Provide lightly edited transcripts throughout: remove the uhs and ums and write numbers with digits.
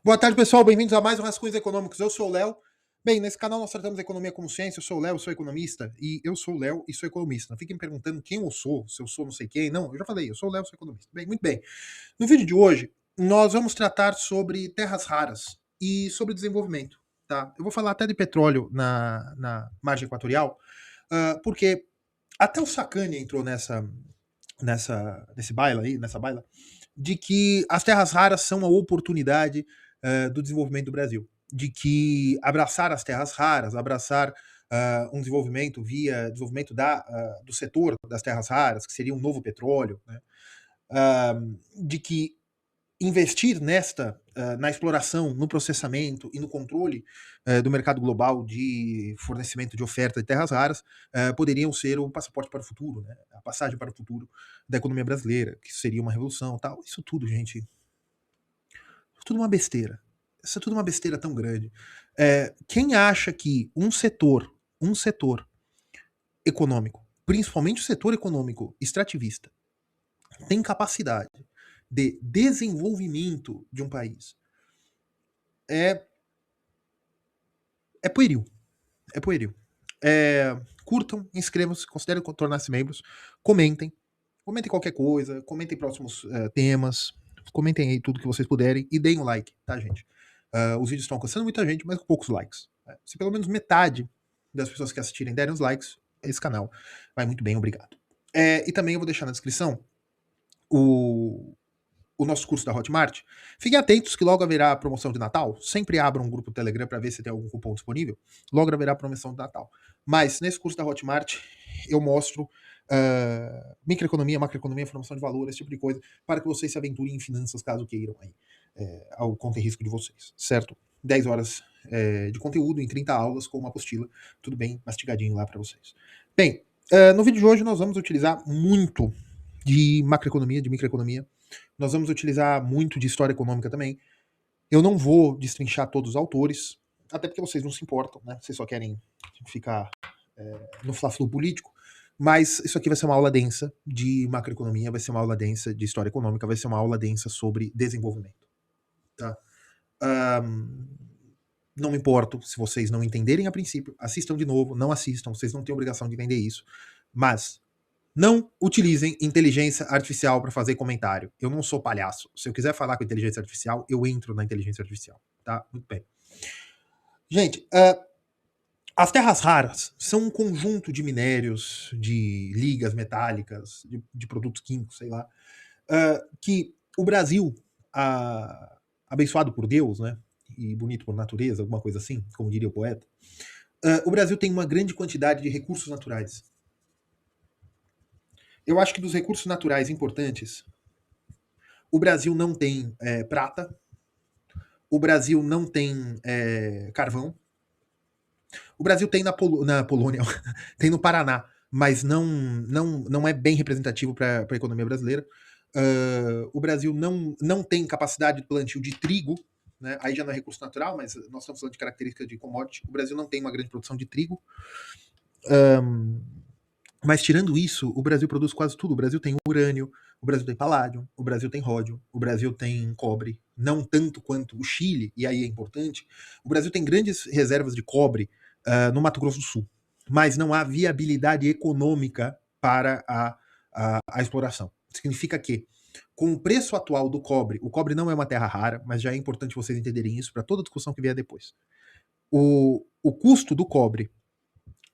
Boa tarde, pessoal. Bem-vindos a mais um Rascunhos Econômicos. Eu sou o Léo. Bem, nesse canal nós tratamos a economia como ciência. Eu sou o Léo, sou economista. E eu sou o Léo e sou economista. Não fiquem me perguntando quem eu sou, se eu sou não sei quem. Não, eu já falei, eu sou o Léo, sou economista. Bem, muito bem. No vídeo de hoje, nós vamos tratar sobre terras raras e sobre desenvolvimento. Tá? Eu vou falar até de petróleo na margem equatorial, porque até o Sacani entrou nessa baila, de que as terras raras são a oportunidade do desenvolvimento do Brasil. De que abraçar as terras raras, abraçar um desenvolvimento via desenvolvimento do setor das terras raras, que seria um novo petróleo, né? De que investir na exploração, no processamento e no controle do mercado global de fornecimento de oferta de terras raras poderiam ser o passaporte para o futuro, né? A passagem para o futuro da economia brasileira, que seria uma revolução, tal. Isso tudo, gente, tudo uma besteira. Isso é tudo uma besteira tão grande. Quem acha que um setor econômico, principalmente o setor econômico extrativista, tem capacidade de desenvolvimento de um país, é, é pueril. É pueril. Curtam, inscrevam-se, considerem tornar-se membros, comentem. Comentem qualquer coisa, comentem próximos temas, comentem aí tudo que vocês puderem e deem um like, tá, gente? Os vídeos estão alcançando muita gente, mas com poucos likes. Se pelo menos metade das pessoas que assistirem derem os likes, esse canal vai muito bem, obrigado. E também eu vou deixar na descrição o nosso curso da Hotmart. Fiquem atentos que logo haverá a promoção de Natal. Sempre abram um grupo Telegram para ver se tem algum cupom disponível. Logo haverá a promoção de Natal. Mas nesse curso da Hotmart eu mostro microeconomia, macroeconomia, formação de valor, esse tipo de coisa, para que vocês se aventurem em finanças caso queiram aí, ao conta e risco de vocês, certo? 10 horas de conteúdo em 30 aulas com uma apostila, tudo bem mastigadinho lá para vocês. Bem, no vídeo de hoje nós vamos utilizar muito de macroeconomia, de microeconomia. Nós vamos utilizar muito de história econômica também. Eu não vou destrinchar todos os autores, até porque vocês não se importam, né? Vocês só querem ficar no fla-flu político. Mas isso aqui vai ser uma aula densa de macroeconomia, vai ser uma aula densa de história econômica, vai ser uma aula densa sobre desenvolvimento. Tá? Não me importo se vocês não entenderem a princípio, assistam de novo, não assistam, vocês não têm obrigação de entender isso. Mas não utilizem inteligência artificial para fazer comentário. Eu não sou palhaço. Se eu quiser falar com inteligência artificial, eu entro na inteligência artificial. Tá? Muito bem. Gente, as terras raras são um conjunto de minérios, de ligas metálicas, de produtos químicos, sei lá, que o Brasil, abençoado por Deus, né, e bonito por natureza, alguma coisa assim, como diria o poeta, o Brasil tem uma grande quantidade de recursos naturais. Eu acho que dos recursos naturais importantes, o Brasil não tem prata, o Brasil não tem carvão, o Brasil tem na Polônia, tem no Paraná, mas não é bem representativo para a economia brasileira. O Brasil não tem capacidade de plantio de trigo, né? Aí já não é recurso natural, mas nós estamos falando de características de commodity. O Brasil não tem uma grande produção de trigo. Mas tirando isso, o Brasil produz quase tudo. O Brasil tem urânio, o Brasil tem paládio, o Brasil tem ródio, o Brasil tem cobre, não tanto quanto o Chile, e aí é importante. O Brasil tem grandes reservas de cobre no Mato Grosso do Sul, mas não há viabilidade econômica para a exploração. Significa que, com o preço atual do cobre, o cobre não é uma terra rara, mas já é importante vocês entenderem isso para toda a discussão que vier depois. O custo do cobre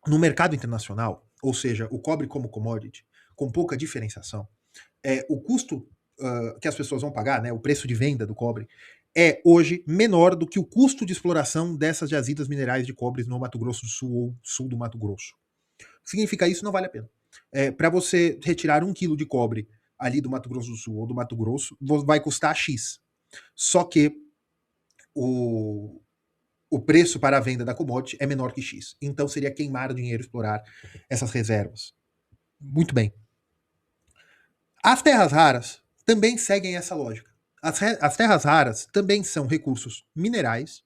no mercado internacional, ou seja, o cobre como commodity, com pouca diferenciação, o custo que as pessoas vão pagar, né, o preço de venda do cobre, é hoje menor do que o custo de exploração dessas jazidas minerais de cobre no Mato Grosso do Sul ou sul do Mato Grosso. Significa isso, não vale a pena. Para você retirar 1 quilo de cobre ali do Mato Grosso do Sul ou do Mato Grosso, vai custar X. Só que o preço para a venda da commodity é menor que X. Então seria queimar o dinheiro explorar essas reservas. Muito bem. As terras raras também seguem essa lógica. As terras raras também são recursos minerais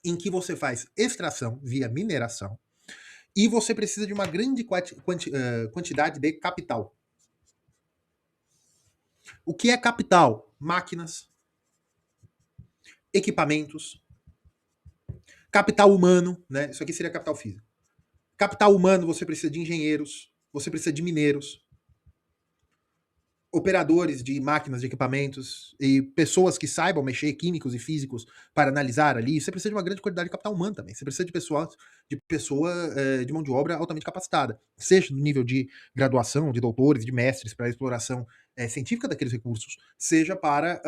em que você faz extração via mineração e você precisa de uma grande quantidade de capital. O que é capital? Máquinas, equipamentos, capital humano, né? Isso aqui seria capital físico. Capital humano, você precisa de engenheiros, você precisa de mineiros, operadores de máquinas, de equipamentos e pessoas que saibam mexer, químicos e físicos, para analisar ali. Você precisa de uma grande quantidade de capital humano também. Você precisa de de mão de obra altamente capacitada, seja no nível de graduação, de doutores, de mestres, para a exploração científica daqueles recursos, seja para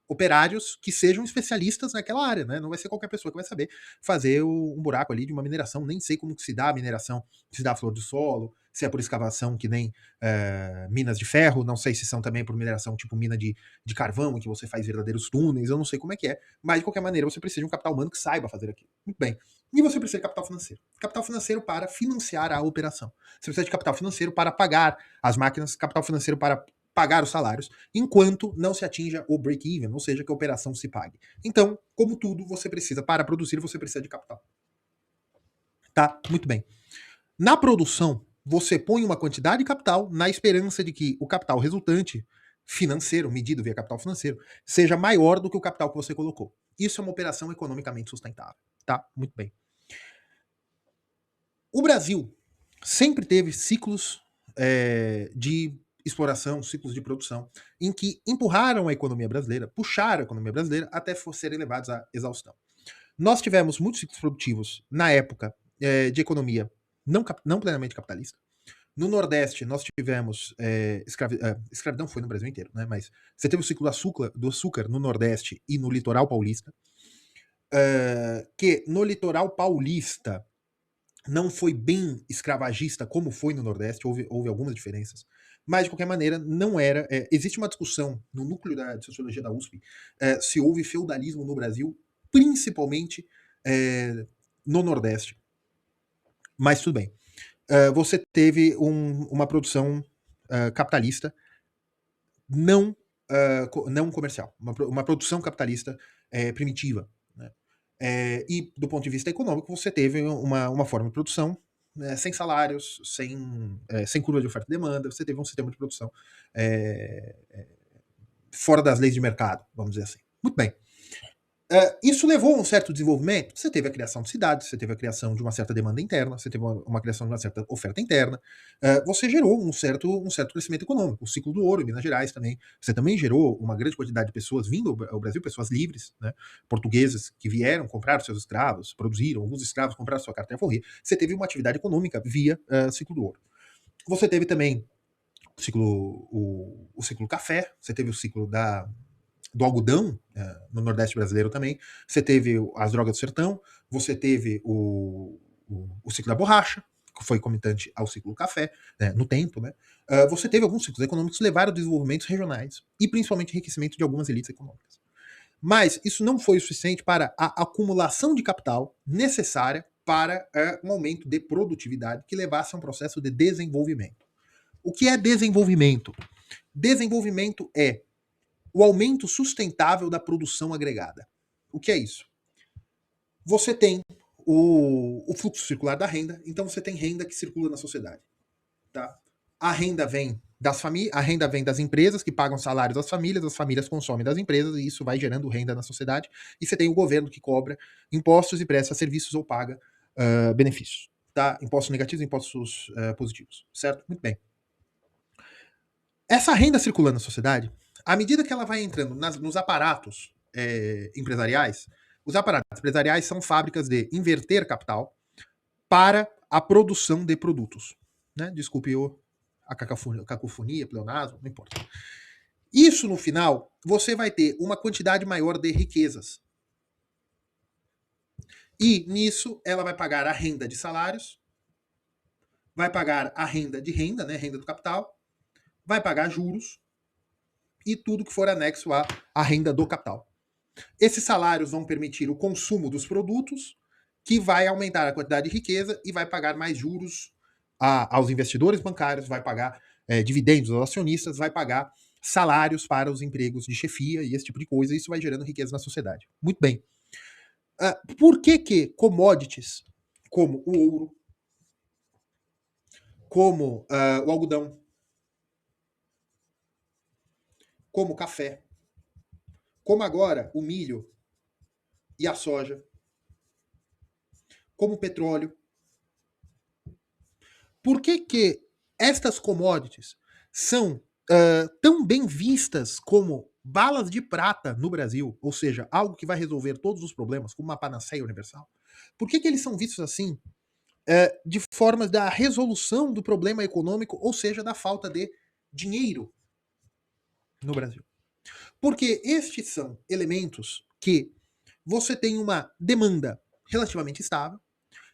operários que sejam especialistas naquela área, né? Não vai ser qualquer pessoa que vai saber fazer um buraco ali de uma mineração. Nem sei como que se dá a mineração, se dá a flor de solo, se é por escavação que nem minas de ferro, não sei se são também por mineração tipo mina de carvão, em que você faz verdadeiros túneis, eu não sei como é que é, mas de qualquer maneira você precisa de um capital humano que saiba fazer aquilo. Muito bem. E você precisa de capital financeiro. Capital financeiro para financiar a operação. Você precisa de capital financeiro para pagar as máquinas, capital financeiro para pagar os salários, enquanto não se atinja o break-even, ou seja, que a operação se pague. Então, como tudo, você precisa, para produzir, você precisa de capital. Tá? Muito bem. Na produção, você põe uma quantidade de capital na esperança de que o capital resultante financeiro, medido via capital financeiro, seja maior do que o capital que você colocou. Isso é uma operação economicamente sustentável. Tá? Muito bem. O Brasil sempre teve ciclos de exploração, ciclos de produção, em que empurraram a economia brasileira, puxaram a economia brasileira até serem levados à exaustão. Nós tivemos muitos ciclos produtivos na época de economia não plenamente capitalista. No Nordeste, nós tivemos escravidão foi no Brasil inteiro, né? Mas você teve o ciclo do açúcar no Nordeste e no litoral paulista, que no litoral paulista não foi bem escravagista como foi no Nordeste, houve algumas diferenças, mas de qualquer maneira não era. Existe uma discussão no núcleo de sociologia da USP se houve feudalismo no Brasil, principalmente no Nordeste. Mas tudo bem. Você teve uma produção capitalista não comercial, uma produção capitalista primitiva. Né? E do ponto de vista econômico, você teve uma forma de produção sem salários, sem curva de oferta e demanda, você teve um sistema de produção fora das leis de mercado, vamos dizer assim. Muito bem. Isso levou a um certo desenvolvimento. Você teve a criação de cidades, você teve a criação de uma certa demanda interna, você teve uma criação de uma certa oferta interna. Você gerou um certo crescimento econômico. O ciclo do ouro em Minas Gerais também. Você também gerou uma grande quantidade de pessoas vindo ao Brasil, pessoas livres, né? Portugueses que vieram comprar seus escravos, produziram, alguns escravos compraram sua carta de alforria. Você teve uma atividade econômica via ciclo do ouro. Você teve também o ciclo café, você teve o ciclo do algodão no Nordeste brasileiro também. Você teve as drogas do sertão, você teve o ciclo da borracha, que foi comitante ao ciclo do café, né, no tempo. Né? Você teve alguns ciclos econômicos que levaram a desenvolvimentos regionais e principalmente enriquecimento de algumas elites econômicas. Mas isso não foi o suficiente para a acumulação de capital necessária para um aumento de produtividade que levasse a um processo de desenvolvimento. O que é desenvolvimento? Desenvolvimento é o aumento sustentável da produção agregada. O que é isso? Você tem o fluxo circular da renda, então você tem renda que circula na sociedade. Tá? A renda vem das famílias, a renda vem das empresas que pagam salários às famílias, as famílias consomem das empresas e isso vai gerando renda na sociedade. E você tem o governo que cobra impostos e presta serviços ou paga benefícios. Tá? Impostos negativos e impostos positivos. Certo? Muito bem. Essa renda circulando na sociedade, à medida que ela vai entrando nos aparatos empresariais, os aparatos empresariais são fábricas de inverter capital para a produção de produtos. Né? Desculpe a cacofonia, pleonasmo, não importa. Isso, no final, você vai ter uma quantidade maior de riquezas. E, nisso, ela vai pagar a renda de salários, vai pagar a renda de renda, né, renda do capital, vai pagar juros, e tudo que for anexo à renda do capital. Esses salários vão permitir o consumo dos produtos, que vai aumentar a quantidade de riqueza e vai pagar mais juros aos investidores bancários, vai pagar dividendos aos acionistas, vai pagar salários para os empregos de chefia e esse tipo de coisa, e isso vai gerando riqueza na sociedade. Muito bem. Por que commodities como o ouro, como o algodão, como o café, como agora o milho e a soja, como o petróleo. Por que estas commodities são tão bem vistas como balas de prata no Brasil, ou seja, algo que vai resolver todos os problemas, como uma panaceia universal? Por que eles são vistos assim, de formas da resolução do problema econômico, ou seja, da falta de dinheiro no Brasil? Porque estes são elementos que você tem uma demanda relativamente estável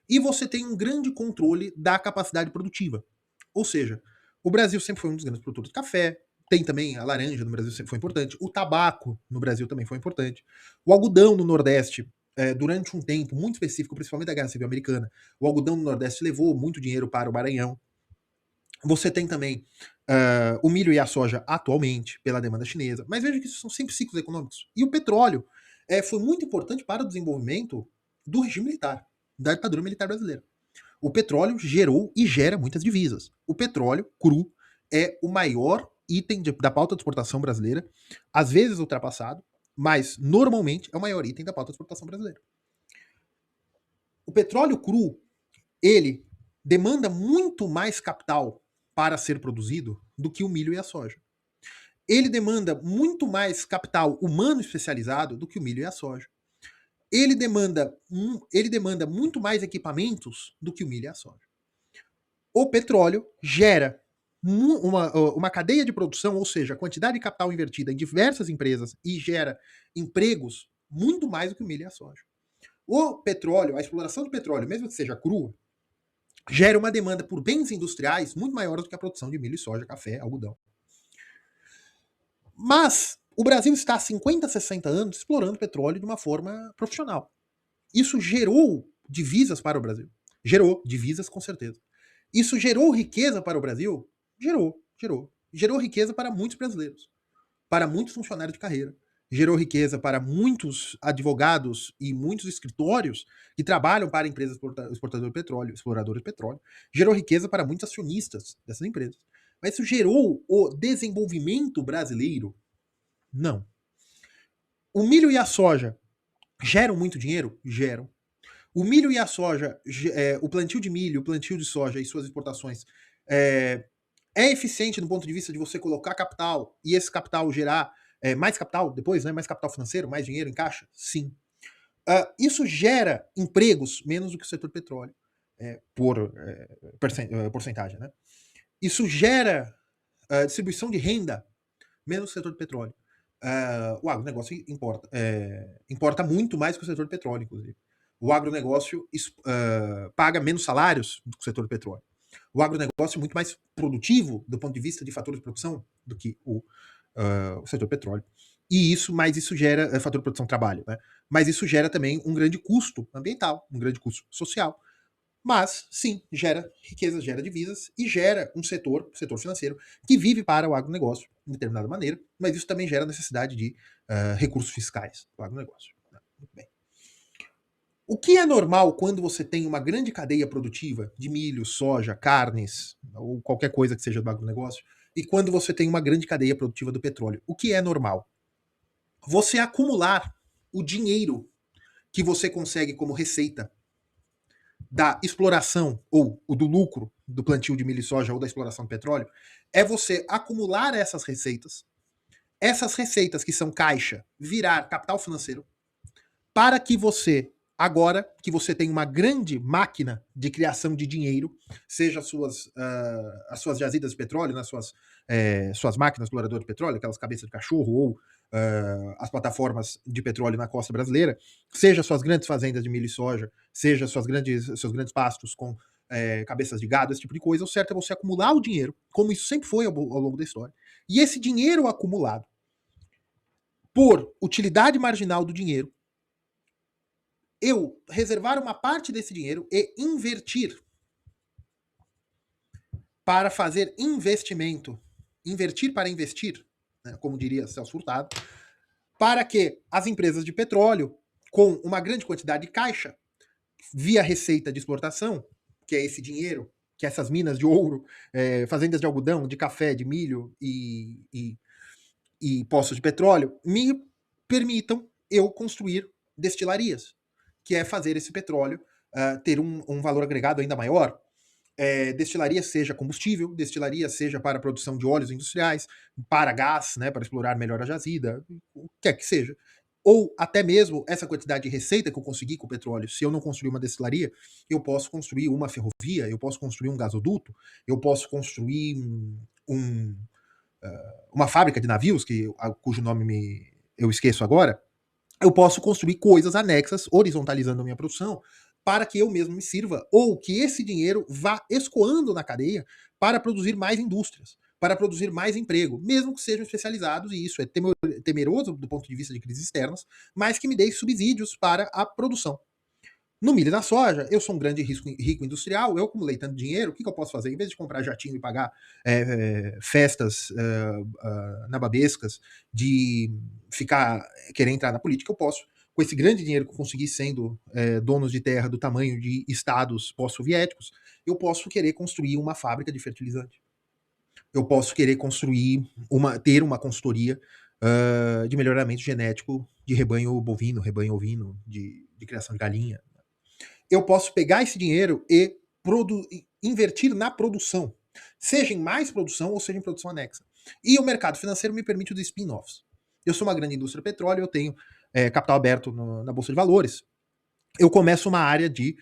e você tem um grande controle da capacidade produtiva. Ou seja, o Brasil sempre foi um dos grandes produtores de café, tem também a laranja no Brasil sempre foi importante, o tabaco no Brasil também foi importante, o algodão no Nordeste, durante um tempo muito específico, principalmente da Guerra Civil Americana, o algodão no Nordeste levou muito dinheiro para o Maranhão. Você tem também o milho e a soja atualmente, pela demanda chinesa, mas veja que isso são sempre ciclos econômicos. E o petróleo foi muito importante para o desenvolvimento do regime militar, da ditadura militar brasileira. O petróleo gerou e gera muitas divisas. O petróleo cru é o maior item da pauta de exportação brasileira, às vezes ultrapassado, mas normalmente é o maior item da pauta de exportação brasileira. O petróleo cru, ele demanda muito mais capital para ser produzido do que o milho e a soja. Ele demanda muito mais capital humano especializado do que o milho e a soja. Ele demanda muito mais equipamentos do que o milho e a soja. O petróleo gera uma cadeia de produção, ou seja, a quantidade de capital invertida em diversas empresas e gera empregos muito mais do que o milho e a soja. O petróleo, a exploração do petróleo, mesmo que seja crua, gera uma demanda por bens industriais muito maior do que a produção de milho, soja, café, algodão. Mas o Brasil está há 50, 60 anos explorando petróleo de uma forma profissional. Isso gerou divisas para o Brasil. Gerou divisas, com certeza. Isso gerou riqueza para o Brasil? Gerou. Gerou riqueza para muitos brasileiros, para muitos funcionários de carreira. Gerou riqueza para muitos advogados e muitos escritórios que trabalham para empresas exportadoras de petróleo, exploradoras de petróleo. Gerou riqueza para muitos acionistas dessas empresas. Mas isso gerou o desenvolvimento brasileiro? Não. O milho e a soja geram muito dinheiro? Geram. O milho e a soja, o plantio de milho, o plantio de soja e suas exportações é eficiente do ponto de vista de você colocar capital e esse capital gerar mais capital depois, né? Mais capital financeiro, mais dinheiro em caixa? Sim. Isso gera empregos menos do que o setor petróleo, por porcentagem, né? Isso gera distribuição de renda menos do setor de petróleo. O agronegócio importa muito mais que o setor de petróleo, inclusive. O agronegócio paga menos salários do que o setor de petróleo. O agronegócio é muito mais produtivo do ponto de vista de fatores de produção do que o setor petróleo. E isso gera fator de produção trabalho, né? Mas isso gera também um grande custo ambiental, um grande custo social. Mas, sim, gera riqueza, gera divisas e gera um setor financeiro, que vive para o agronegócio de determinada maneira, mas isso também gera necessidade de recursos fiscais para o agronegócio. Muito bem. O que é normal quando você tem uma grande cadeia produtiva de milho, soja, carnes, ou qualquer coisa que seja do agronegócio, e quando você tem uma grande cadeia produtiva do petróleo? O que é normal? Você acumular o dinheiro que você consegue como receita da exploração ou do lucro do plantio de milho e soja ou da exploração do petróleo é você acumular essas receitas que são caixa, virar capital financeiro, para que você, agora que você tem uma grande máquina de criação de dinheiro, seja as suas jazidas de petróleo, nas suas máquinas exploradoras de petróleo, aquelas cabeças de cachorro, ou as plataformas de petróleo na costa brasileira, seja suas grandes fazendas de milho e soja, seja seus grandes pastos com cabeças de gado, esse tipo de coisa, o certo é você acumular o dinheiro, como isso sempre foi ao longo da história. E esse dinheiro acumulado por utilidade marginal do dinheiro, eu reservar uma parte desse dinheiro e invertir para fazer investimento, invertir para investir, né, como diria Celso Furtado, para que as empresas de petróleo, com uma grande quantidade de caixa, via receita de exportação, que é esse dinheiro, que é essas minas de ouro, fazendas de algodão, de café, de milho e poços de petróleo, me permitam eu construir destilarias, que é fazer esse petróleo ter um valor agregado ainda maior. Destilaria seja combustível, destilaria seja para a produção de óleos industriais, para gás, né, para explorar melhor a jazida, o que quer que seja. Ou até mesmo essa quantidade de receita que eu consegui com o petróleo, se eu não construir uma destilaria, eu posso construir uma ferrovia, eu posso construir um gasoduto, eu posso construir uma fábrica de navios, cujo nome eu esqueço agora. Eu posso construir coisas anexas, horizontalizando a minha produção, para que eu mesmo me sirva, ou que esse dinheiro vá escoando na cadeia para produzir mais indústrias, para produzir mais emprego, mesmo que sejam especializados, e isso é temeroso do ponto de vista de crises externas, mas que me dê subsídios para a produção. No milho e na soja, eu sou um grande rico industrial, eu acumulei tanto dinheiro, o que eu posso fazer? Em vez de comprar jatinho e pagar festas nababescas, de querer entrar na política, eu posso, com esse grande dinheiro que eu consegui sendo donos de terra do tamanho de estados pós-soviéticos, eu posso querer construir uma fábrica de fertilizante. Eu posso querer ter uma consultoria de melhoramento genético de rebanho bovino, rebanho ovino, de criação de galinha. Eu posso pegar esse dinheiro e invertir na produção, seja em mais produção ou seja em produção anexa. E o mercado financeiro me permite os spin-offs. Eu sou uma grande indústria do petróleo, eu tenho capital aberto na Bolsa de Valores. Eu começo uma área de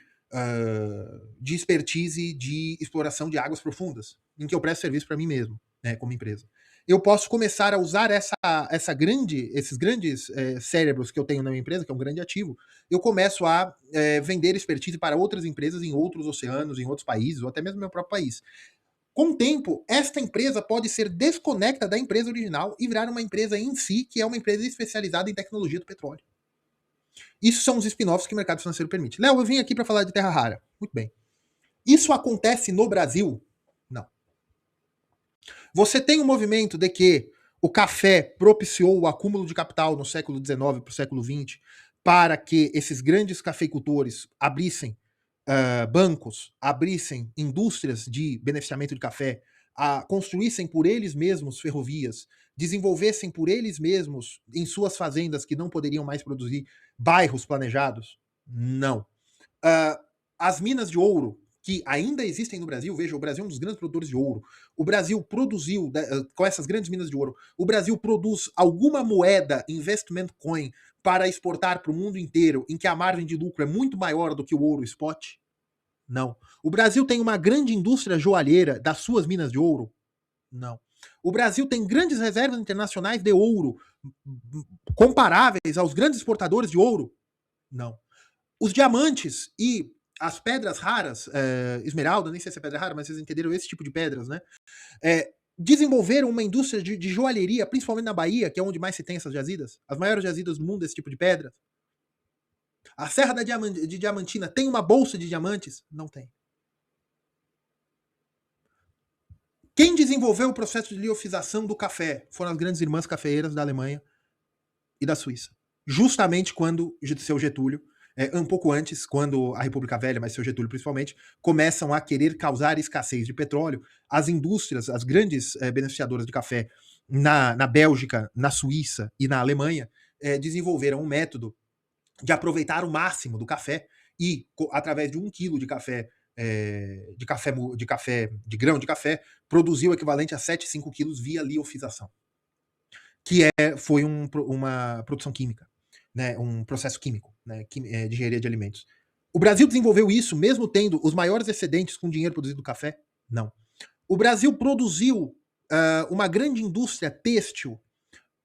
expertise de exploração de águas profundas, em que eu presto serviço para mim mesmo, né, como empresa. Eu posso começar a usar esses grandes cérebros que eu tenho na minha empresa, que é um grande ativo, eu começo a vender expertise para outras empresas em outros oceanos, em outros países, ou até mesmo no meu próprio país. Com o tempo, esta empresa pode ser desconecta da empresa original e virar uma empresa em si, que é uma empresa especializada em tecnologia do petróleo. Isso são os spin-offs que o mercado financeiro permite. Léo, eu vim aqui para falar de terra rara. Muito bem. Isso acontece no Brasil? Não. Você tem um movimento de que o café propiciou o acúmulo de capital no século XIX para o século XX para que esses grandes cafeicultores abrissem bancos, abrissem indústrias de beneficiamento de café, construíssem por eles mesmos ferrovias, desenvolvessem por eles mesmos, em suas fazendas que não poderiam mais produzir, bairros planejados? Não. As minas de ouro que ainda existem no Brasil, veja, o Brasil é um dos grandes produtores de ouro. O Brasil produziu, com essas grandes minas de ouro, o Brasil produz alguma moeda, investment coin, para exportar para o mundo inteiro, em que a margem de lucro é muito maior do que o ouro spot? Não. O Brasil tem uma grande indústria joalheira das suas minas de ouro? Não. O Brasil tem grandes reservas internacionais de ouro comparáveis aos grandes exportadores de ouro? Não. Os diamantes e as pedras raras, esmeralda, nem sei se é pedra rara, mas vocês entenderam esse tipo de pedras, né? Desenvolveram uma indústria de joalheria, principalmente na Bahia, que é onde mais se tem essas jazidas, as maiores jazidas do mundo desse tipo de pedra. A Serra de Diamantina tem uma bolsa de diamantes? Não tem. Quem desenvolveu o processo de liofização do café foram as grandes irmãs cafeeiras da Alemanha e da Suíça. Justamente quando seu Getúlio, um pouco antes, quando a República Velha, mas seu Getúlio principalmente, começam a querer causar escassez de petróleo, as indústrias, as grandes beneficiadoras de café na Bélgica, na Suíça e na Alemanha, desenvolveram um método de aproveitar o máximo do café e, através de 1 quilo de café, de grão de café, produziu o equivalente a 7,5 quilos via liofização, que foi uma produção química, né, um processo químico, né, de engenharia de alimentos. O Brasil desenvolveu isso mesmo tendo os maiores excedentes com dinheiro produzido do café? Não. O Brasil produziu uma grande indústria têxtil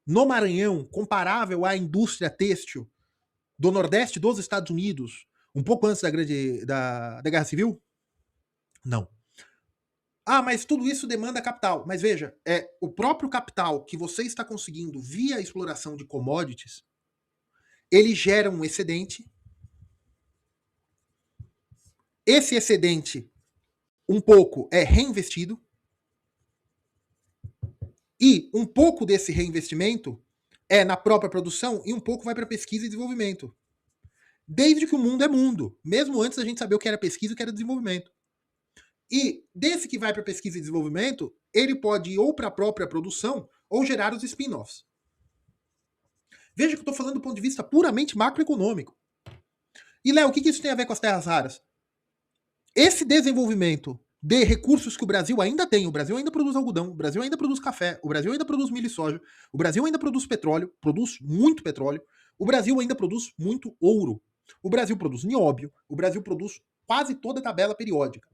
no Maranhão, comparável à indústria têxtil do Nordeste dos Estados Unidos, um pouco antes da Guerra Civil? Não. Mas tudo isso demanda capital. Mas veja, o próprio capital que você está conseguindo via exploração de commodities, ele gera um excedente. Esse excedente, um pouco, é reinvestido. E um pouco desse reinvestimento é na própria produção e um pouco vai para pesquisa e desenvolvimento. Desde que o mundo é mundo. Mesmo antes da gente saber o que era pesquisa e o que era desenvolvimento. E desse que vai para pesquisa e desenvolvimento, ele pode ir ou para a própria produção ou gerar os spin-offs. Veja que eu estou falando do ponto de vista puramente macroeconômico. E, Léo, o que isso tem a ver com as terras raras? Esse desenvolvimento de recursos que o Brasil ainda tem, o Brasil ainda produz algodão, o Brasil ainda produz café, o Brasil ainda produz milho e soja, o Brasil ainda produz petróleo, produz muito petróleo, o Brasil ainda produz muito ouro, o Brasil produz nióbio, o Brasil produz quase toda a tabela periódica.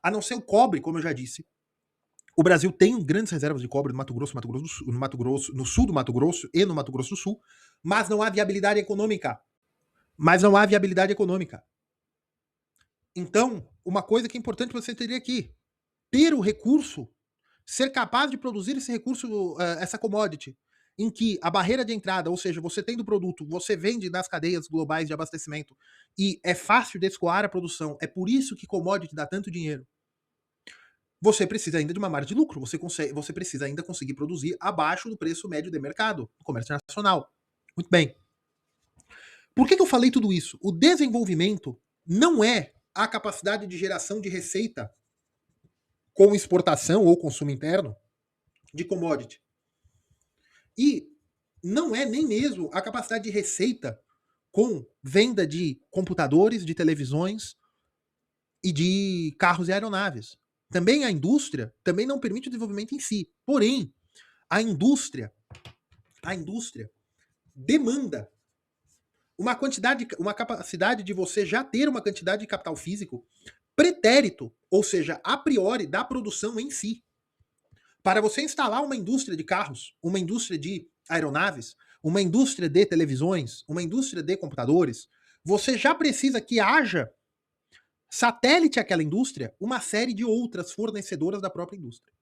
A não ser o cobre, como eu já disse. O Brasil tem grandes reservas de cobre no Mato Grosso, no sul do Mato Grosso e no Mato Grosso do Sul, mas não há viabilidade econômica. Então, uma coisa que é importante você entender aqui, ter o recurso, ser capaz de produzir esse recurso, essa commodity, em que a barreira de entrada, ou seja, você tendo o produto, você vende nas cadeias globais de abastecimento e é fácil de escoar a produção, é por isso que commodity dá tanto dinheiro. Você precisa ainda de uma margem de lucro, você precisa ainda conseguir produzir abaixo do preço médio de mercado, no comércio nacional. Muito bem. Por que eu falei tudo isso? O desenvolvimento não é a capacidade de geração de receita com exportação ou consumo interno de commodity. E não é nem mesmo a capacidade de receita com venda de computadores, de televisões e de carros e aeronaves. Também a indústria também não permite o desenvolvimento em si. Porém, a indústria demanda uma capacidade de você já ter uma quantidade de capital físico pretérito, ou seja, a priori da produção em si. Para você instalar uma indústria de carros, uma indústria de aeronaves, uma indústria de televisões, uma indústria de computadores, você já precisa que haja satélite àquela indústria uma série de outras fornecedoras da própria indústria.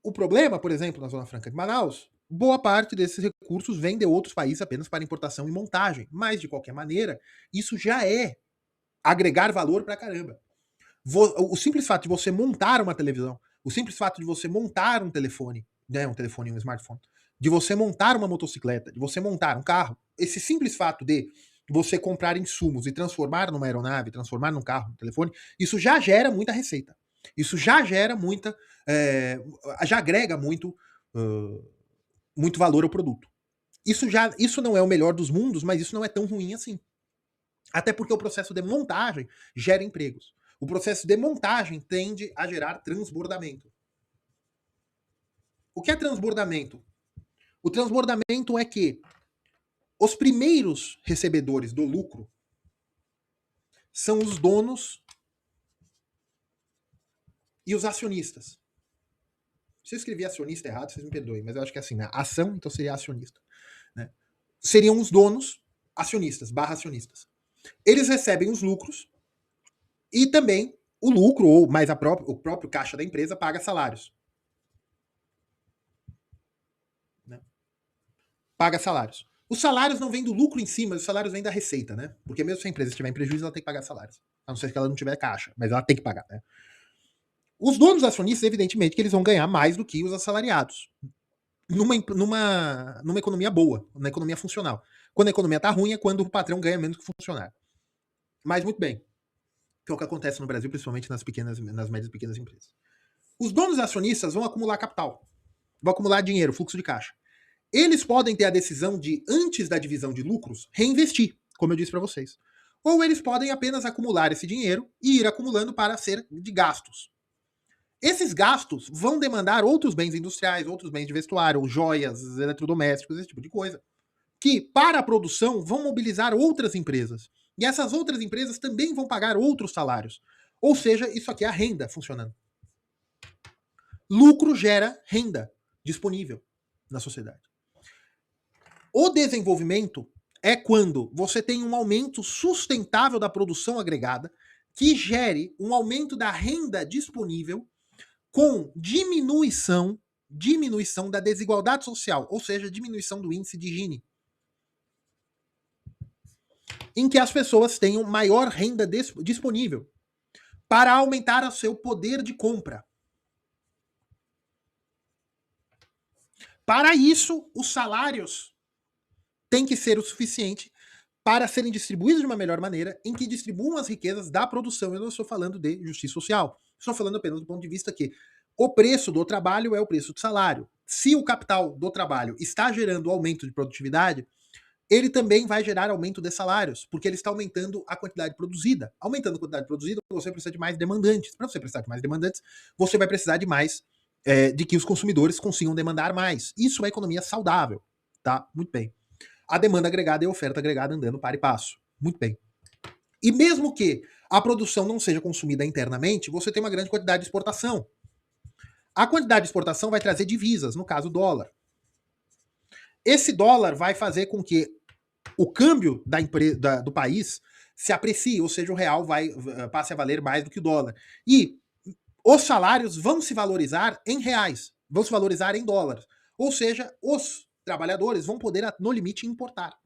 O problema, por exemplo, na Zona Franca de Manaus, boa parte desses recursos vem de outros países apenas para importação e montagem, mas de qualquer maneira, isso já é agregar valor pra caramba. O simples fato de você montar uma televisão, o simples fato de você montar um telefone, né, um smartphone, de você montar uma motocicleta, de você montar um carro, esse simples fato de você comprar insumos e transformar numa aeronave, transformar num carro, um telefone, isso já gera muita receita. Isso já gera muita, já agrega muito, muito valor ao produto. Isso não é o melhor dos mundos, mas isso não é tão ruim assim. Até porque o processo de montagem gera empregos. O processo de montagem tende a gerar transbordamento. O que é transbordamento? O transbordamento é que os primeiros recebedores do lucro são os donos e os acionistas. Se eu escrevi acionista errado, vocês me perdoem, mas eu acho que é assim, né? Ação, então seria acionista. Né? Seriam os donos acionistas, /acionistas. Eles recebem os lucros e também o lucro, ou mais o próprio caixa da empresa, paga salários. Né? Paga salários. Os salários não vêm do lucro em si, mas os salários vêm da receita, né? Porque mesmo se a empresa estiver em prejuízo, ela tem que pagar salários. A não ser que ela não tiver caixa, mas ela tem que pagar, né? Os donos acionistas, evidentemente, que eles vão ganhar mais do que os assalariados. Numa economia boa, numa economia funcional. Quando a economia tá ruim é quando o patrão ganha menos que o funcionário. Mas muito bem. Que é o que acontece no Brasil, principalmente nas médias e pequenas empresas. Os donos acionistas vão acumular capital, vão acumular dinheiro, fluxo de caixa. Eles podem ter a decisão de, antes da divisão de lucros, reinvestir, como eu disse para vocês. Ou eles podem apenas acumular esse dinheiro e ir acumulando para ser de gastos. Esses gastos vão demandar outros bens industriais, outros bens de vestuário, joias, eletrodomésticos, esse tipo de coisa, que, para a produção, vão mobilizar outras empresas. E essas outras empresas também vão pagar outros salários. Ou seja, isso aqui é a renda funcionando. Lucro gera renda disponível na sociedade. O desenvolvimento é quando você tem um aumento sustentável da produção agregada que gere um aumento da renda disponível com diminuição da desigualdade social, ou seja, diminuição do índice de Gini. Em que as pessoas tenham maior renda disponível para aumentar o seu poder de compra. Para isso, os salários têm que ser o suficiente para serem distribuídos de uma melhor maneira, em que distribuam as riquezas da produção. Eu não estou falando de justiça social. Estou falando apenas do ponto de vista que o preço do trabalho é o preço do salário. se o capital do trabalho está gerando aumento de produtividade, ele também vai gerar aumento de salários, porque ele está aumentando a quantidade produzida. Aumentando a quantidade produzida, você precisa de mais demandantes. Para você precisar de mais demandantes, você vai precisar de mais, de que os consumidores consigam demandar mais. Isso é economia saudável, tá? Muito bem. A demanda agregada e a oferta agregada andando para e passo. Muito bem. E mesmo que a produção não seja consumida internamente, você tem uma grande quantidade de exportação. A quantidade de exportação vai trazer divisas, no caso dólar. Esse dólar vai fazer com que o câmbio do país se aprecie, ou seja, o real passe a valer mais do que o dólar. E os salários vão se valorizar em reais, vão se valorizar em dólares. Ou seja, os trabalhadores vão poder, no limite, importar.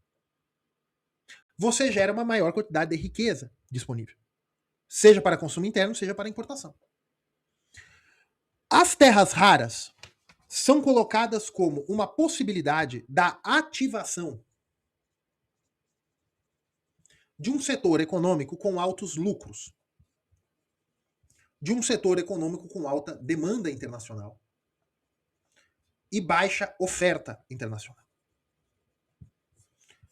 Você gera uma maior quantidade de riqueza disponível, seja para consumo interno, seja para importação. As terras raras são colocadas como uma possibilidade da ativação de um setor econômico com altos lucros, de um setor econômico com alta demanda internacional e baixa oferta internacional.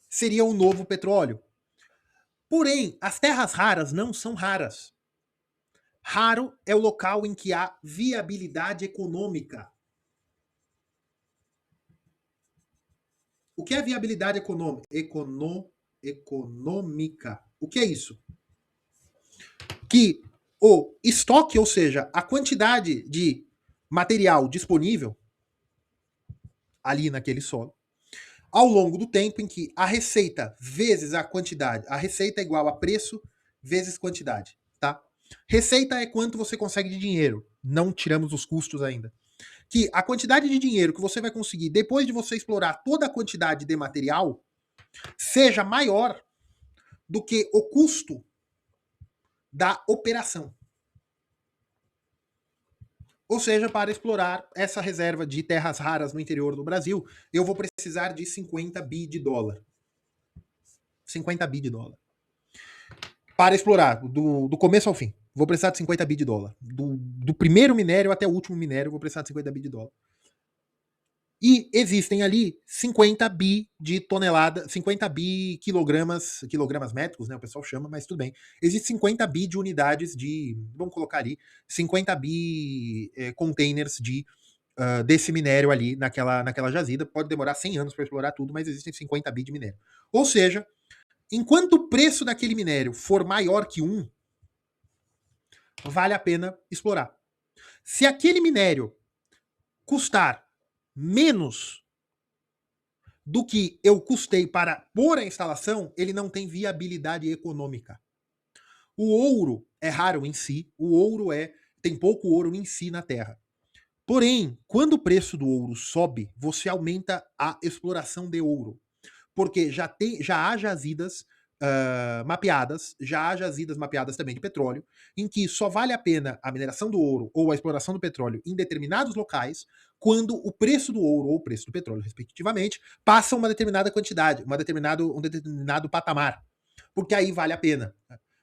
Seria o novo petróleo. Porém, as terras raras não são raras. Raro é o local em que há viabilidade econômica. O que é viabilidade econômica? Econômica. O que é isso? Que o estoque, ou seja, a quantidade de material disponível ali naquele solo, ao longo do tempo em que a receita vezes a quantidade, a receita é igual a preço vezes quantidade, tá? Receita é quanto você consegue de dinheiro, não tiramos os custos ainda. Que a quantidade de dinheiro que você vai conseguir depois de você explorar toda a quantidade de material seja maior do que o custo da operação. Ou seja, para explorar essa reserva de terras raras no interior do Brasil, eu vou precisar de 50 bi de dólar. 50 bi de dólar. Para explorar, do começo ao fim, vou precisar de 50 bi de dólar. Do primeiro minério até o último minério, vou precisar de 50 bi de dólar. E existem ali 50 bi de tonelada, 50 bi quilogramas métricos, né? O pessoal chama, mas tudo bem. Existe 50 bi de unidades de, vamos colocar ali, 50 bi containers desse minério ali naquela jazida. Pode demorar 100 anos para explorar tudo, mas existem 50 bi de minério. Ou seja, enquanto o preço daquele minério for maior que 1, vale a pena explorar. Se aquele minério custar menos do que eu custei para pôr a instalação, ele não tem viabilidade econômica. O ouro é raro em si, tem pouco ouro em si na Terra. Porém, quando o preço do ouro sobe, você aumenta a exploração de ouro. Porque já há jazidas mapeadas, já há jazidas mapeadas também de petróleo, em que só vale a pena a mineração do ouro ou a exploração do petróleo em determinados locais, quando o preço do ouro ou o preço do petróleo, respectivamente, passa uma determinada quantidade, um determinado patamar. Porque aí vale a pena.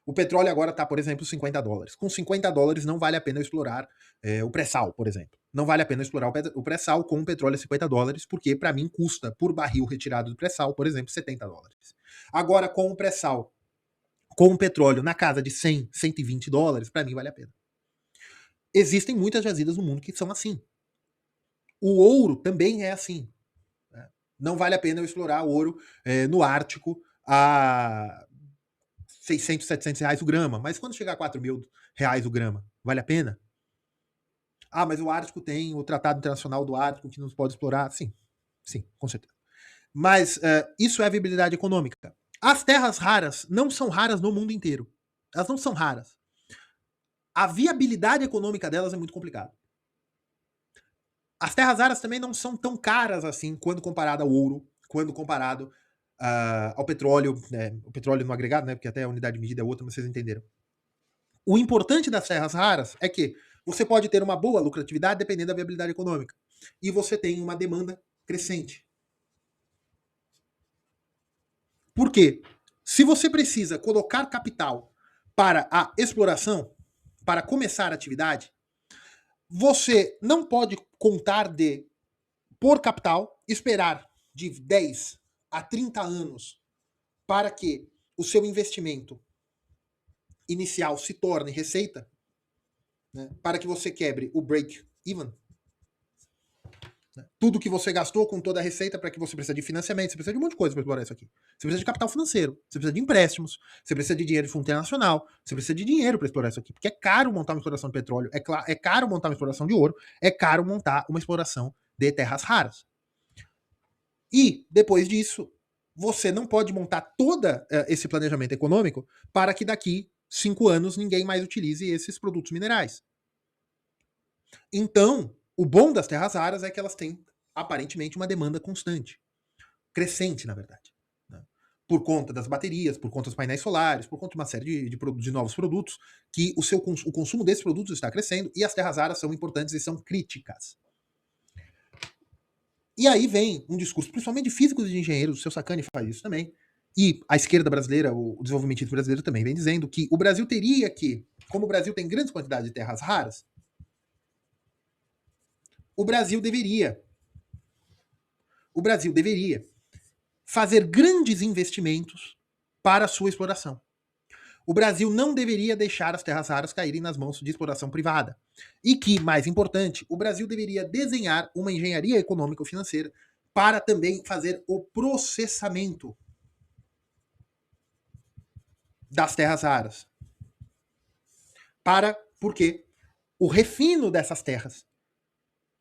O petróleo agora está, por exemplo, 50 dólares. Com 50 dólares não vale a pena explorar o pré-sal, por exemplo. Não vale a pena explorar o pré-sal com o petróleo a 50 dólares, porque para mim custa, por barril retirado do pré-sal, por exemplo, 70 dólares. Agora, com o pré-sal, com o petróleo na casa de 100, 120 dólares, para mim vale a pena. Existem muitas jazidas no mundo que são assim. O ouro também é assim. Não vale a pena eu explorar ouro no Ártico a 600, 700 reais o grama. Mas quando chegar a 4 mil reais o grama, vale a pena? Ah, mas o Ártico tem o Tratado Internacional do Ártico que nos pode explorar. Sim, com certeza. Mas isso é viabilidade econômica. As terras raras não são raras no mundo inteiro. Elas não são raras. A viabilidade econômica delas é muito complicada. As terras raras também não são tão caras assim quando comparado ao ouro, quando comparado ao petróleo, né? O petróleo no agregado, né? Porque até a unidade de medida é outra, mas vocês entenderam. O importante das terras raras é que você pode ter uma boa lucratividade dependendo da viabilidade econômica. E você tem uma demanda crescente. Por quê? Se você precisa colocar capital para a exploração, para começar a atividade, você não pode contar de por capital, esperar de 10 a 30 anos para que o seu investimento inicial se torne receita, né, para que você quebre o break-even, né, tudo que você gastou com toda a receita, para que você precisa de financiamento, você precisa de um monte de coisa para explorar isso aqui. Você precisa de capital financeiro, você precisa de empréstimos, você precisa de dinheiro de fundo internacional, você precisa de dinheiro para explorar isso aqui, porque é caro montar uma exploração de petróleo, é caro montar uma exploração de ouro, é caro montar uma exploração de terras raras. E, depois disso, você não pode montar todo esse planejamento econômico para que daqui 5 anos ninguém mais utilize esses produtos minerais. Então, o bom das terras raras é que elas têm, aparentemente, uma demanda constante. Crescente, na verdade. Né? Por conta das baterias, por conta dos painéis solares, por conta de uma série de novos produtos, que o consumo desses produtos está crescendo e as terras raras são importantes e são críticas. E aí vem um discurso, principalmente de físicos e de engenheiros, o seu Sacani faz isso também, e a esquerda brasileira, o desenvolvimentista brasileiro também vem dizendo que o Brasil teria que, como o Brasil tem grandes quantidades de terras raras, o Brasil deveria fazer grandes investimentos para a sua exploração. O Brasil não deveria deixar as terras raras caírem nas mãos de exploração privada. E que, mais importante, o Brasil deveria desenhar uma engenharia econômico-financeira para também fazer o processamento das terras raras. Porque o refino dessas terras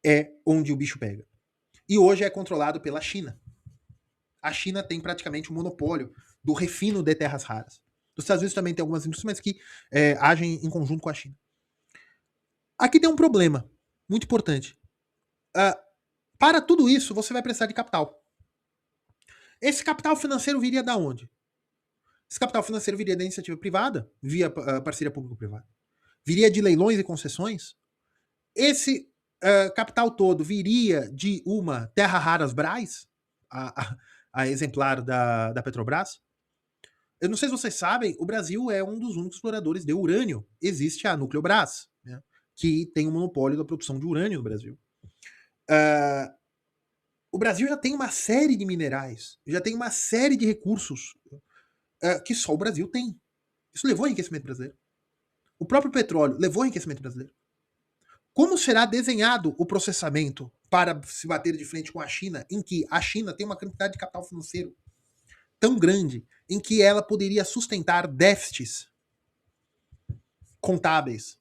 é onde o bicho pega. E hoje é controlado pela China. A China tem praticamente um monopólio do refino de terras raras. Os Estados Unidos também tem algumas indústrias, mas que agem em conjunto com a China. Aqui tem um problema muito importante. Para tudo isso, você vai precisar de capital. Esse capital financeiro viria da onde? Esse capital financeiro viria da iniciativa privada, via parceria público-privada. Viria de leilões e concessões. Esse capital todo viria de uma Terra Raras Brás, a exemplar da Petrobras. Eu não sei se vocês sabem, o Brasil é um dos únicos exploradores de urânio. Existe a Nucleobras, né, que tem o monopólio da produção de urânio no Brasil. O Brasil já tem uma série de minerais, já tem uma série de recursos que só o Brasil tem. Isso levou ao enriquecimento brasileiro. O próprio petróleo levou ao enriquecimento brasileiro. Como será desenhado o processamento para se bater de frente com a China, em que a China tem uma quantidade de capital financeiro tão grande, em que ela poderia sustentar déficits contábeis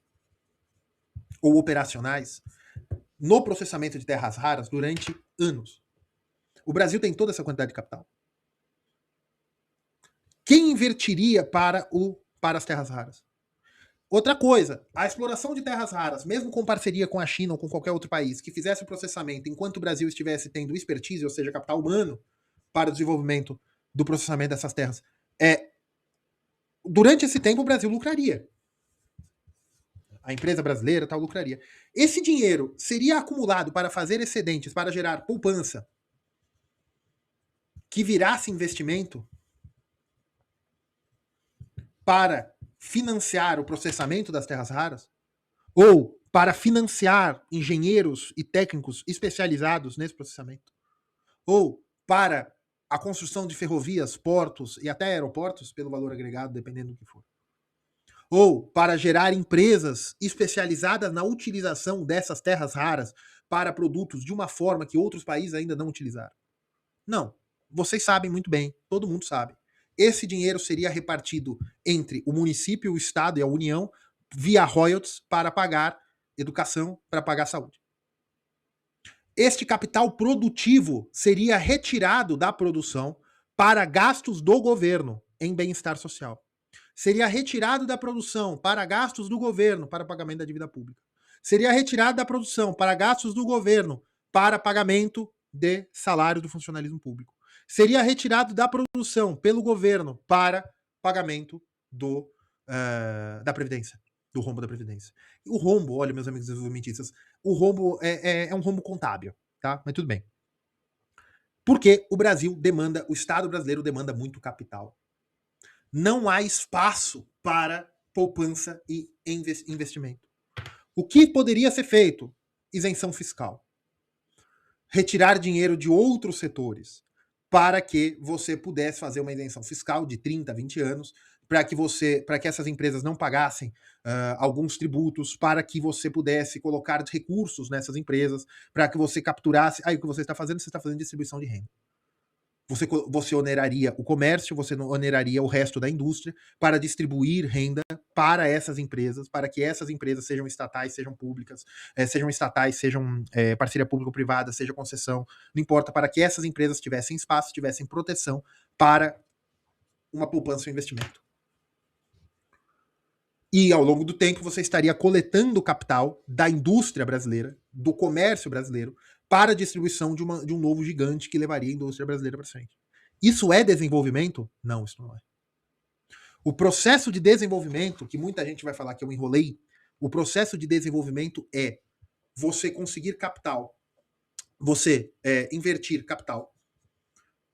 ou operacionais no processamento de terras raras durante anos? O Brasil tem toda essa quantidade de capital. Quem invertiria para as terras raras? Outra coisa, a exploração de terras raras, mesmo com parceria com a China ou com qualquer outro país, que fizesse o processamento enquanto o Brasil estivesse tendo expertise, ou seja, capital humano, para o desenvolvimento do processamento dessas terras, durante esse tempo o Brasil lucraria. A empresa brasileira tal lucraria. Esse dinheiro seria acumulado para fazer excedentes, para gerar poupança, que virasse investimento para financiar o processamento das terras raras, ou para financiar engenheiros e técnicos especializados nesse processamento, ou para a construção de ferrovias, portos e até aeroportos, pelo valor agregado, dependendo do que for. Ou para gerar empresas especializadas na utilização dessas terras raras para produtos de uma forma que outros países ainda não utilizaram. Não. Vocês sabem muito bem, todo mundo sabe. Esse dinheiro seria repartido entre o município, o estado e a União via royalties para pagar educação, para pagar saúde. Este capital produtivo seria retirado da produção para gastos do governo em bem-estar social. Seria retirado da produção para gastos do governo para pagamento da dívida pública. Seria retirado da produção para gastos do governo para pagamento de salário do funcionalismo público. Seria retirado da produção pelo governo para pagamento da Previdência, do rombo da Previdência. O rombo, olha, meus amigos desenvolvimentistas, o rombo é um rombo contábil, tá? Mas tudo bem. Porque o Estado brasileiro demanda muito capital. Não há espaço para poupança e investimento. O que poderia ser feito? Isenção fiscal. retirar dinheiro de outros setores para que você pudesse fazer uma isenção fiscal de 30, 20 anos, para que essas empresas não pagassem alguns tributos, para que você pudesse colocar recursos nessas empresas, para que você capturasse. Aí o que você está fazendo? Você está fazendo distribuição de renda. Você oneraria o comércio, você oneraria o resto da indústria para distribuir renda para essas empresas, para que essas empresas sejam estatais, sejam públicas, sejam estatais, sejam parceria público-privada, seja concessão, não importa, para que essas empresas tivessem espaço, tivessem proteção para uma poupança e um investimento. E ao longo do tempo você estaria coletando capital da indústria brasileira, do comércio brasileiro, para a distribuição de um novo gigante que levaria a indústria brasileira para frente. Isso é desenvolvimento? Não, isso não é. O processo de desenvolvimento, que muita gente vai falar que eu enrolei, o processo de desenvolvimento é você conseguir capital, você invertir capital,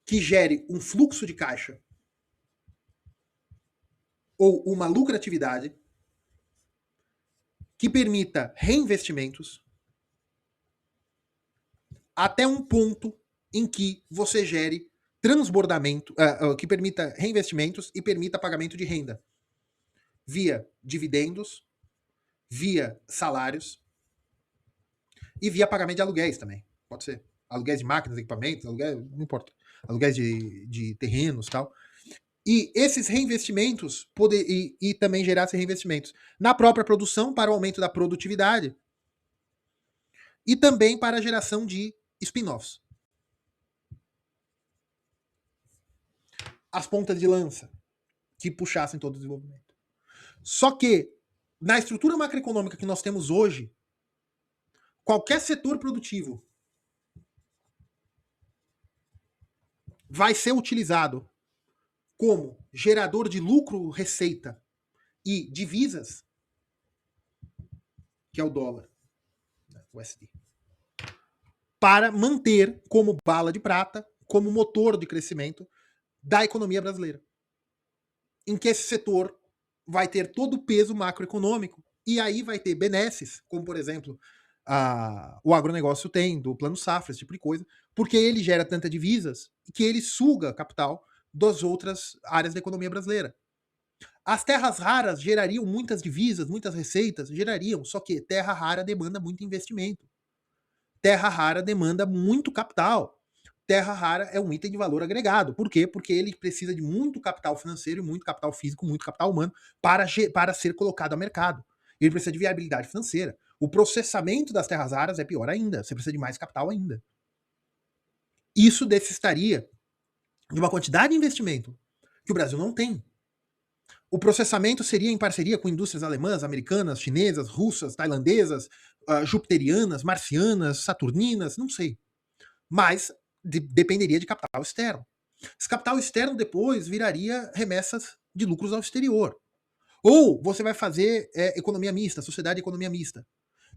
que gere um fluxo de caixa ou uma lucratividade que permita reinvestimentos até um ponto em que você gere transbordamento, que permita reinvestimentos e permita pagamento de renda via dividendos, via salários e via pagamento de aluguéis também. Pode ser. Aluguéis de máquinas, equipamentos, aluguéis, não importa. Aluguéis de terrenos e tal. E esses reinvestimentos e também gerassem reinvestimentos na própria produção para o aumento da produtividade e também para a geração de spin-offs. As pontas de lança que puxassem todo o desenvolvimento. Só que, na estrutura macroeconômica que nós temos hoje, qualquer setor produtivo vai ser utilizado como gerador de lucro, receita e divisas, que é o dólar, o USD, para manter como bala de prata, como motor de crescimento da economia brasileira. Em que esse setor vai ter todo o peso macroeconômico e aí vai ter benesses, como por exemplo o agronegócio tem, do Plano Safra, esse tipo de coisa, porque ele gera tanta divisas que ele suga capital das outras áreas da economia brasileira. As terras raras gerariam muitas divisas, muitas receitas, gerariam, só que terra rara demanda muito investimento. Terra rara demanda muito capital. Terra rara é um item de valor agregado. Por quê? Porque ele precisa de muito capital financeiro, muito capital físico, muito capital humano para ser colocado ao mercado. Ele precisa de viabilidade financeira. O processamento das terras raras é pior ainda. Você precisa de mais capital ainda. Isso necessitaria de uma quantidade de investimento que o Brasil não tem. O processamento seria em parceria com indústrias alemãs, americanas, chinesas, russas, tailandesas, jupiterianas, marcianas, saturninas, não sei. Mas dependeria de capital externo. Esse capital externo depois viraria remessas de lucros ao exterior. Ou você vai fazer economia mista, sociedade de economia mista.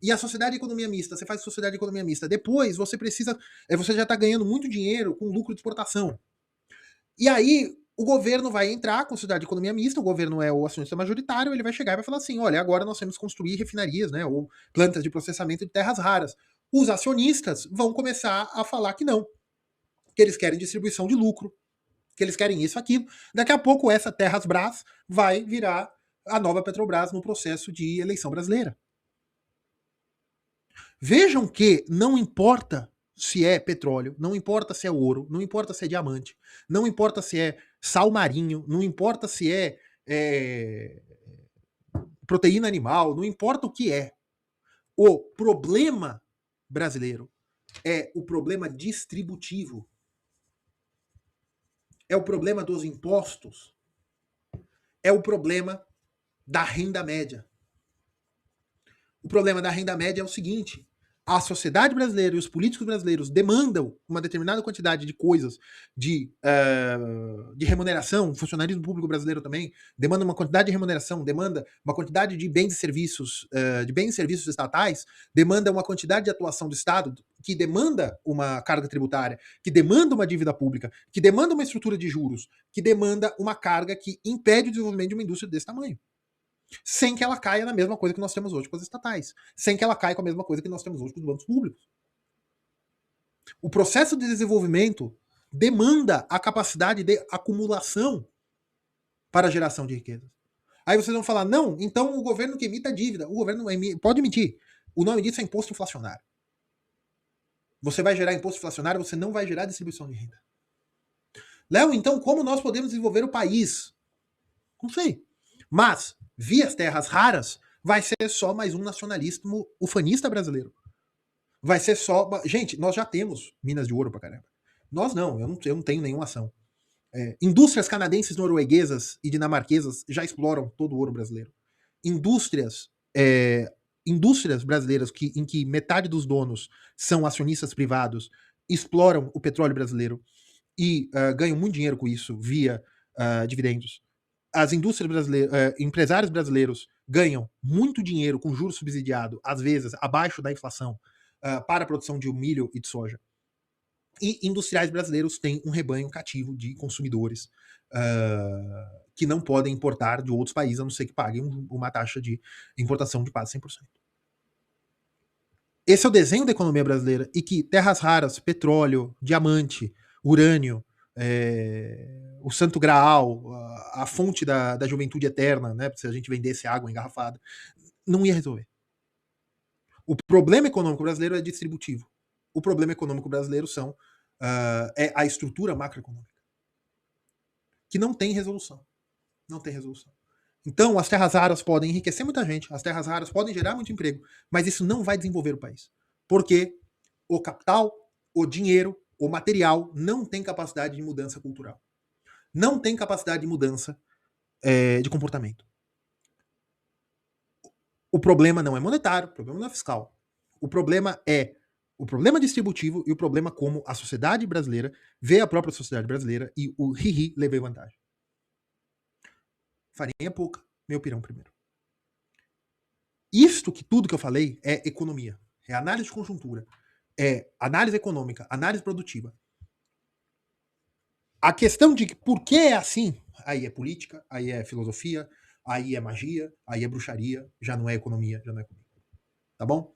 E a sociedade de economia mista, você faz sociedade de economia mista. Depois você precisa. Você já está ganhando muito dinheiro com lucro de exportação. E aí o governo vai entrar com sociedade de economia mista, o governo é o acionista majoritário, ele vai chegar e vai falar assim: olha, agora nós temos que construir refinarias, né? Ou plantas de processamento de terras raras. Os acionistas vão começar a falar que não. Que eles querem distribuição de lucro, que eles querem isso, aquilo. Daqui a pouco essa Terrasbrás vai virar a nova Petrobras no processo de eleição brasileira. Vejam que não importa se é petróleo, não importa se é ouro, não importa se é diamante, não importa se é sal marinho, não importa se é proteína animal, não importa o que é. O problema brasileiro é o problema distributivo. É o problema dos impostos. É o problema da renda média. O problema da renda média é o seguinte: a sociedade brasileira e os políticos brasileiros demandam uma determinada quantidade de coisas, de remuneração, o funcionalismo público brasileiro também demanda uma quantidade de remuneração, demanda uma quantidade de bens e serviços, estatais, demanda uma quantidade de atuação do Estado, que demanda uma carga tributária, que demanda uma dívida pública, que demanda uma estrutura de juros, que demanda uma carga que impede o desenvolvimento de uma indústria desse tamanho. Sem que ela caia na mesma coisa que nós temos hoje com as estatais. Sem que ela caia com a mesma coisa que nós temos hoje com os bancos públicos. O processo de desenvolvimento demanda a capacidade de acumulação para a geração de riqueza. Aí vocês vão falar, não, então o governo que emita dívida. O governo pode emitir. O nome disso é imposto inflacionário. Você vai gerar imposto inflacionário, você não vai gerar distribuição de renda. Léo, então como nós podemos desenvolver o país? Não sei. Mas, via as terras raras, vai ser só mais um nacionalismo ufanista brasileiro. Vai ser só... Gente, nós já temos minas de ouro pra caramba. Nós não, eu não tenho nenhuma ação. Indústrias canadenses, norueguesas e dinamarquesas já exploram todo o ouro brasileiro. Indústrias brasileiras em que metade dos donos são acionistas privados exploram o petróleo brasileiro e ganham muito dinheiro com isso via dividendos. As indústrias brasileiras, empresários brasileiros ganham muito dinheiro com juros subsidiados, às vezes abaixo da inflação, para a produção de milho e de soja. E industriais brasileiros têm um rebanho cativo de consumidores que não podem importar de outros países, a não ser que paguem uma taxa de importação de quase 100%. Esse é o desenho da economia brasileira, e que terras raras, petróleo, diamante, urânio, o santo graal, a fonte da juventude eterna, né, se a gente vendesse água engarrafada, não ia resolver. O problema econômico brasileiro é distributivo. O problema econômico brasileiro é a estrutura macroeconômica, que não tem resolução. Não tem resolução. Então, as terras raras podem enriquecer muita gente, as terras raras podem gerar muito emprego, mas isso não vai desenvolver o país. Porque o capital, o dinheiro, o material não tem capacidade de mudança cultural. Não tem capacidade de mudança de comportamento. O problema não é monetário, o problema não é fiscal. O problema é o problema distributivo e o problema como a sociedade brasileira vê a própria sociedade brasileira e o ri-ri levei vantagem. Farinha pouca, meu pirão primeiro. Tudo que eu falei é economia, é análise de conjuntura, é análise econômica, análise produtiva. A questão de por que é assim, aí é política, aí é filosofia, aí é magia, aí é bruxaria, já não é economia, já não é comigo. Tá bom?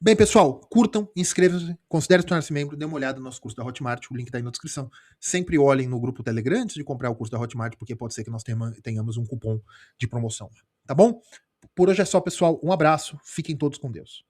Bem, pessoal, curtam, inscrevam-se, considerem tornar-se membro, dê uma olhada no nosso curso da Hotmart, o link tá aí na descrição. Sempre olhem no grupo Telegram antes de comprar o curso da Hotmart, porque pode ser que nós tenhamos um cupom de promoção. Tá bom? Por hoje é só, pessoal. Um abraço, fiquem todos com Deus.